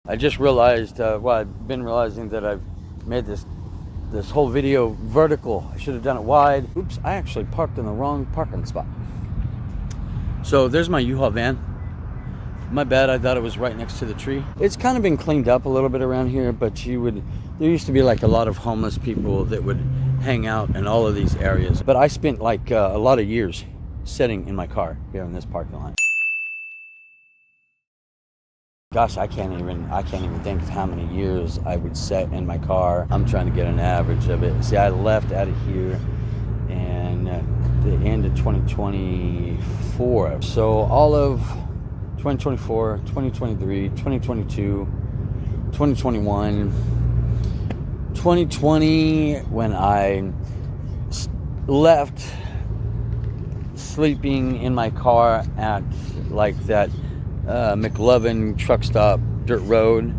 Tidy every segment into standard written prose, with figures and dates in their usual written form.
I just realized, well, I've been realizing that I've made this whole video vertical. I should have done it wide. Oops, I actually parked in the wrong parking spot. So there's my U-Haul van. My bad, I thought it was right next to the tree. It's kind of been cleaned up a little bit around here, but there used to be like a lot of homeless people that would hang out in all of these areas. But I spent like a lot of years sitting in my car here in this parking lot. Gosh, I can't even think of how many years I would sit in my car. I'm trying to get an average of it. See, I left out of here in the end of 2024. So all of 2024, 2023, 2022, 2021, 2020, when I left sleeping in my car at like that McLovin truck stop dirt road,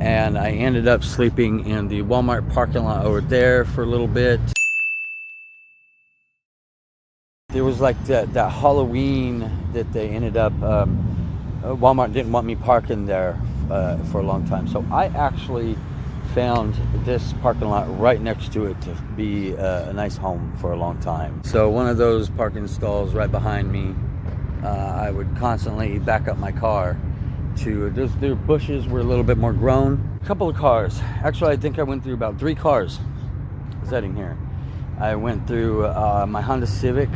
and I ended up sleeping in the Walmart parking lot over there for a little bit. There was like that Halloween that they ended up Walmart didn't want me parking there for a long time, so I actually found this parking lot right next to it to be a nice home for a long time. So one of those parking stalls right behind me, I would constantly back up my car to, their bushes were a little bit more grown. A couple of cars, actually I think I went through about 3 cars setting here. I went through my Honda Civic,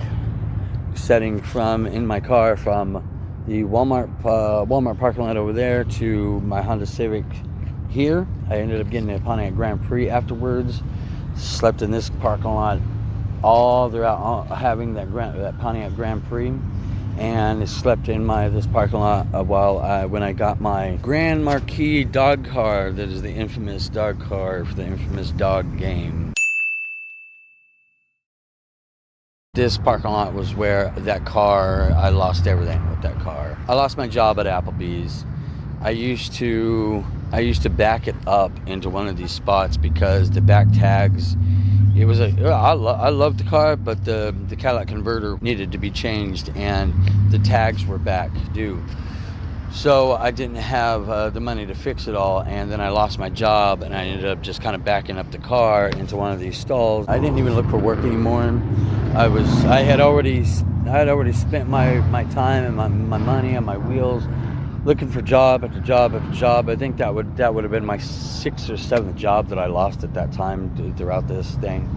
setting from in my car from the Walmart parking lot over there to my Honda Civic here. I ended up getting a Pontiac Grand Prix afterwards. Slept in this parking lot all throughout having that Pontiac Grand Prix, and slept in this parking lot when I got my Grand Marquis dog car. That is the infamous dog car for the infamous dog game. This parking lot was where that car, I lost everything with that car. I lost my job at Applebee's. I used to back it up into one of these spots because the back tags, I loved the car, but the Cadillac converter needed to be changed and the tags were back due. So I didn't have the money to fix it all, and then I lost my job and I ended up just kind of backing up the car into one of these stalls. I didn't even look for work anymore. I had already spent my time and my money on my wheels looking for job after job after job. I think that would have been my 6th or 7th job that I lost at that time throughout this thing.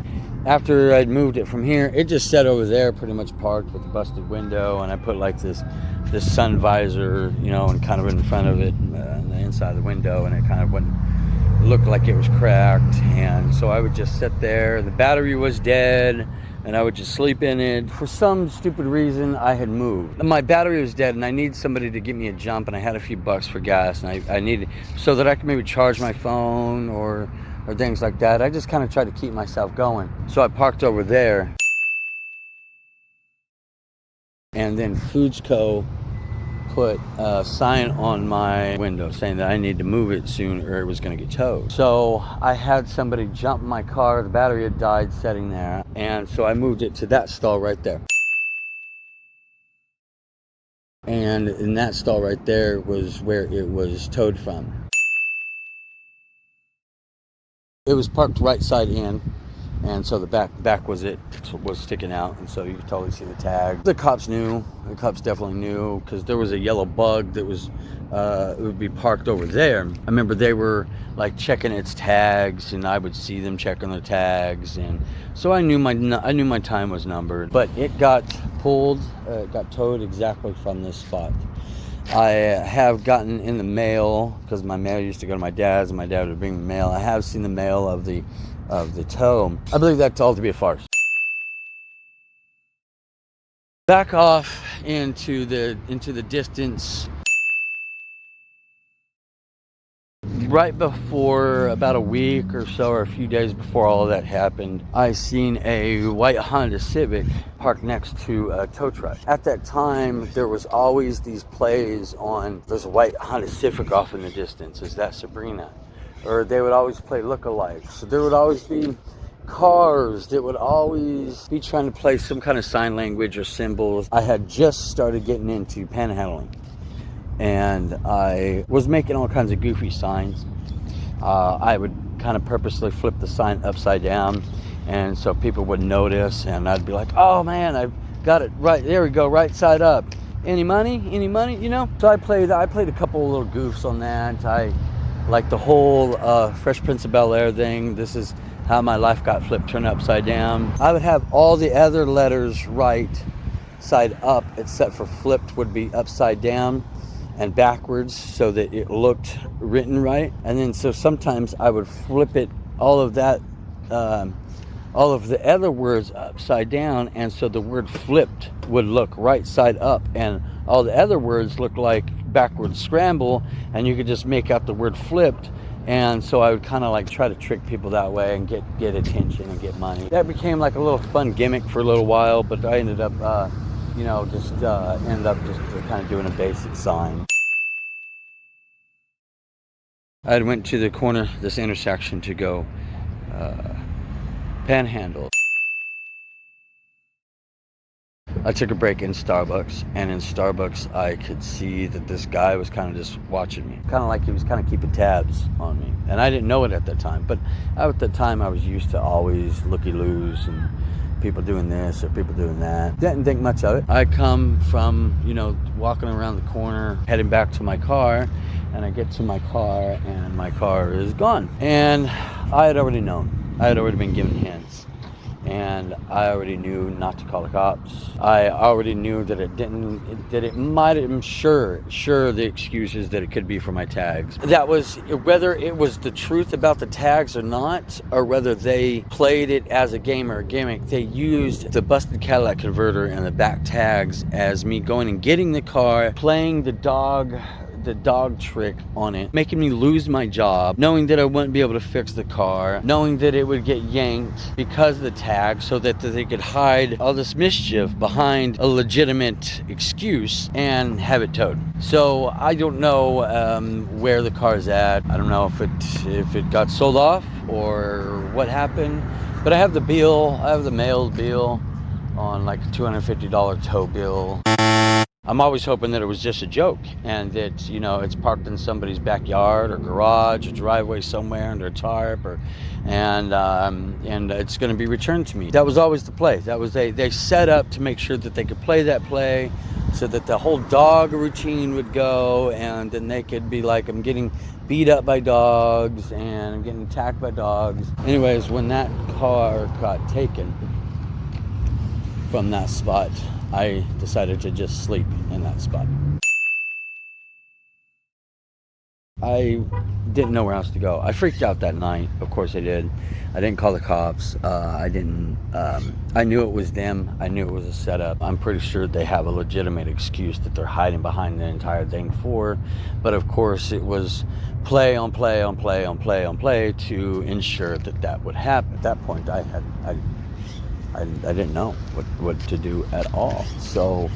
After I'd moved it from here, it just sat over there pretty much parked with a busted window, and I put like this sun visor, you know, and kind of in front of it on the inside of the window, and it kind of wouldn't look like it was cracked. And so I would just sit there. The battery was dead, and I would just sleep in it. For some stupid reason, I had moved. My battery was dead, and I needed somebody to give me a jump, and I had a few bucks for gas, and I needed, so that I could maybe charge my phone or things like that. I just kind of tried to keep myself going. So I parked over there. And then Foods Co. put a sign on my window saying that I need to move it soon or it was going to get towed. So I had somebody jump my car. The battery had died sitting there, and so I moved it to that stall right there. And in that stall right there was where it was towed from. It was parked right side in, and so the back was sticking out, and so you could totally see the tag. The cops definitely knew, because there was a yellow bug that was it would be parked over there. I remember they were like checking its tags, and I would see them checking their tags, and so I knew my time was numbered. But it got got towed exactly from this spot. I have gotten in the mail, because my mail used to go to my dad's and my dad would bring the mail. I have seen the mail of the tow. I believe that's all to be a farce. Back off into the distance. Right before, about a week or so, or a few days before all of that happened, I seen a white Honda Civic parked next to a tow truck. At that time, there was always these plays on, there's a white Honda Civic off in the distance, is that Sabrina? Or they would always play lookalikes. So there would always be cars that would always be trying to play some kind of sign language or symbols. I had just started getting into panhandling. and I was making all kinds of goofy signs. I would kind of purposely flip the sign upside down, and so people would notice, and I'd be like, oh man, I've got it right, there we go, right side up. Any money, you know? So I played a couple of little goofs on that. I like the whole Fresh Prince of Bel-Air thing. This is how my life got flipped, turned upside down. I would have all the other letters right side up, except for flipped would be upside down and backwards, so that it looked written right. And then so sometimes I would flip it, all of that, all of the other words upside down, and so the word flipped would look right side up, and all the other words look like backward scramble, and you could just make out the word flipped. And so I would kind of like try to trick people that way and get attention and get money. That became like a little fun gimmick for a little while, but I ended up just kind of doing a basic sign. I went to the corner, this intersection, to go panhandle. I took a break in Starbucks, and in Starbucks I could see that this guy was kind of just watching me, kind of like he was kind of keeping tabs on me, and I didn't know it at the time, but at the time I was used to always looky-loos and people doing this or people doing that. Didn't think much of it. I come from, walking around the corner, heading back to my car, and I get to my car, and my car is gone. And I had already known. I had already been given hints. And I already knew not to call the cops. I already knew that I'm sure the excuses that it could be for my tags. That was, whether it was the truth about the tags or not, or whether they played it as a game or a gimmick, they used the busted Cadillac converter and the back tags as me going and getting the car, playing the dog trick on it, making me lose my job, knowing that I wouldn't be able to fix the car, knowing that it would get yanked because of the tag, so that they could hide all this mischief behind a legitimate excuse and have it towed. So I don't know where the car's at. I don't know if it got sold off or what happened, but I have the bill. I have the mailed bill on like a $250 tow bill. I'm always hoping that it was just a joke, and that, it's parked in somebody's backyard or garage or driveway somewhere under a tarp, and it's going to be returned to me. That was always the play. That was they set up to make sure that they could play that play, so that the whole dog routine would go, and then they could be like, I'm getting beat up by dogs and I'm getting attacked by dogs. Anyways, when that car got taken from that spot, I decided to just sleep in that spot. I didn't know where else to go. I freaked out that night. Of course I did. I didn't call the cops. I knew it was them. I knew it was a setup. I'm pretty sure they have a legitimate excuse that they're hiding behind the entire thing for. But of course it was play on play on play on play on play to ensure that would happen. At that point I didn't know what to do at all. So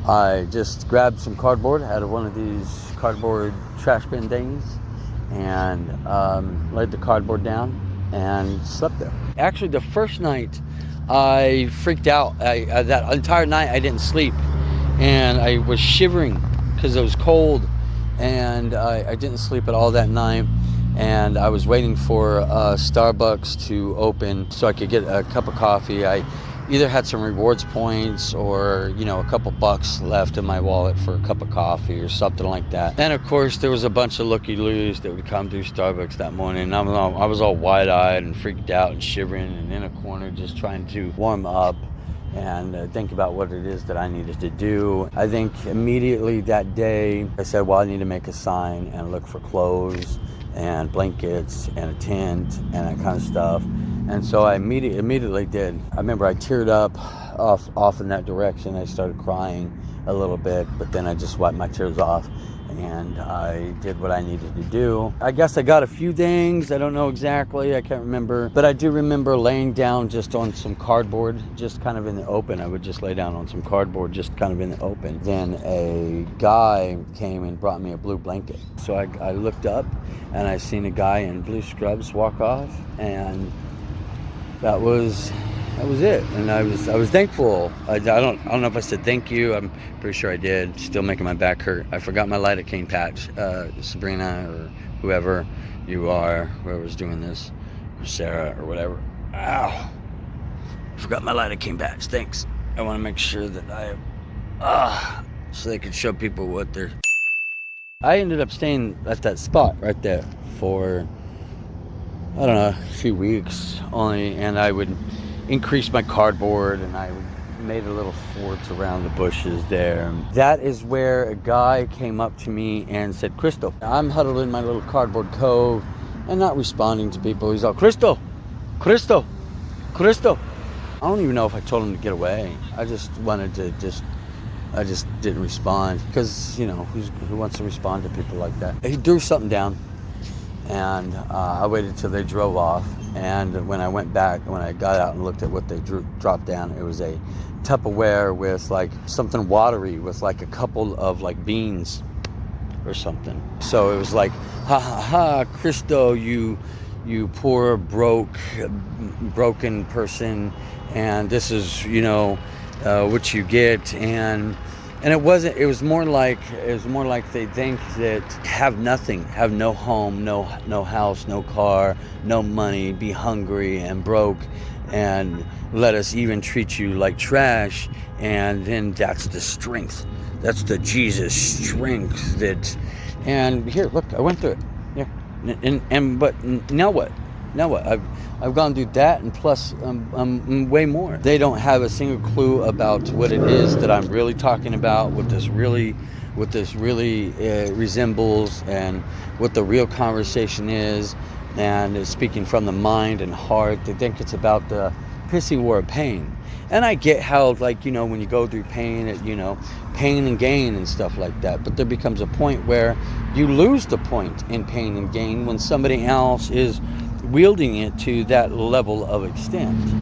I just grabbed some cardboard out of one of these cardboard trash bin things and laid the cardboard down and slept there. Actually, the first night I freaked out. That entire night I didn't sleep, and I was shivering because it was cold, and I didn't sleep at all that night. And I was waiting for Starbucks to open so I could get a cup of coffee. I either had some rewards points or, a couple bucks left in my wallet for a cup of coffee or something like that. And of course, there was a bunch of looky-loos that would come through Starbucks that morning. I was all wide-eyed and freaked out and shivering and in a corner just trying to warm up and think about what it is that I needed to do. I think immediately that day, I said, well, I need to make a sign and look for clothes and blankets and a tent and that kind of stuff. And so I immediately did. I remember I teared up off in that direction. I started crying a little bit, but then I just wiped my tears off and I did what I needed to do. I guess I got a few things. I don't know exactly. I can't remember. But I do remember laying down just on some cardboard, just kind of in the open. I would just lay down on some cardboard, just kind of in the open. Then a guy came and brought me a blue blanket. So I looked up and I seen a guy in blue scrubs walk off, and that was That was it, and I was thankful. I don't know if I said thank you. I'm pretty sure I did. Still making my back hurt. I forgot my lidocaine patch. Sabrina or whoever you are, whoever's doing this, or Sarah or whatever. Ow! I forgot my lidocaine patch. Thanks. I want to make sure that so they can show people what they're. I ended up staying at that spot right there for, I don't know, a few weeks only, and I would increase my cardboard, and I made a little fort around the bushes there. That is where a guy came up to me and said, Crystal. I'm huddled in my little cardboard cove and not responding to people. He's all, Crystal, Crystal, Crystal. I don't even know if I told him to get away. I just wanted to I just didn't respond because, you know, who wants to respond to people like that? He threw something down, and I waited till they drove off. And when I went back, when I got out and looked at what they dropped down, it was a Tupperware with like something watery with like a couple of like beans or something. So it was like, ha ha ha, Cristo, you poor broken person, and this is, you know, what you get. And it was more like they think that have nothing, have no home, no house, no car, no money, be hungry and broke, and let us even treat you like trash, and then that's the strength, that's the Jesus strength that. And here, look, I went through it. Yeah, but now what? Now what? I've gone through that, and plus way more. They don't have a single clue about what it is that I'm really talking about, what this really resembles, and what the real conversation is, and is speaking from the mind and heart. They think it's about the pissing war of pain. And I get how, like, you know, when you go through pain, you know, pain and gain and stuff like that. But there becomes a point where you lose the point in pain and gain when somebody else is wielding it to that level of extent.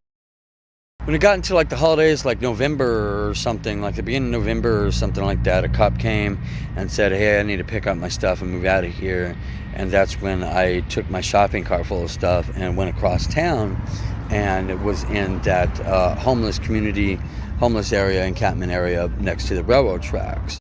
When it got into like the holidays, like November or something, like the beginning of November or something like that, a cop came and said, hey, I need to pick up my stuff and move out of here. And that's when I took my shopping cart full of stuff and went across town, and it was in that homeless area, encampment area next to the railroad tracks.